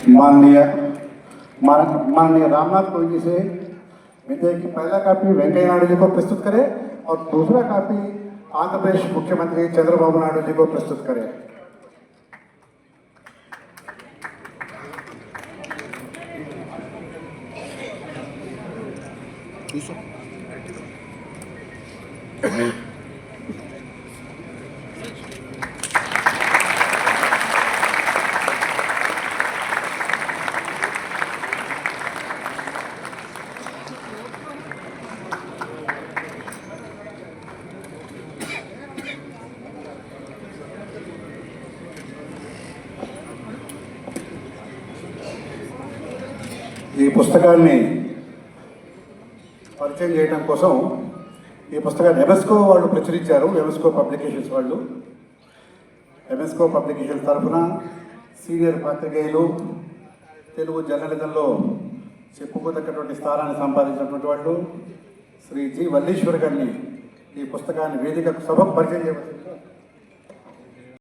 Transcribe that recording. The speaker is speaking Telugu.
माननीय माननीय रामनाथ कोविंद जी से विधेयक की पहला कॉपी वेंकैया नायडू जी को प्रस्तुत करें और दूसरा कॉपी आंध्र प्रदेश मुख्यमंत्री चंद्रबाबू नायडू जी को प्रस्तुत करें। ఈ పుస్తకాన్ని పరిచయం చేయడం కోసం ఈ పుస్తకాన్ని ఎంఎస్కో వాళ్ళు ప్రచురించారు. ఎంఎస్కో పబ్లికేషన్స్ వాళ్ళు. ఎంఎస్కో పబ్లికేషన్స్ తరఫున సీనియర్ పాత్రికేయులు, తెలుగు జర్నలిజంలో చెప్పుకోదగ్గటువంటి స్థానాన్ని సంపాదించినటువంటి వాళ్ళు శ్రీ జి వల్లీశ్వర్ గారిని ఈ పుస్తకాన్ని వేదిక సభకు పరిచయం చేయవచ్చు.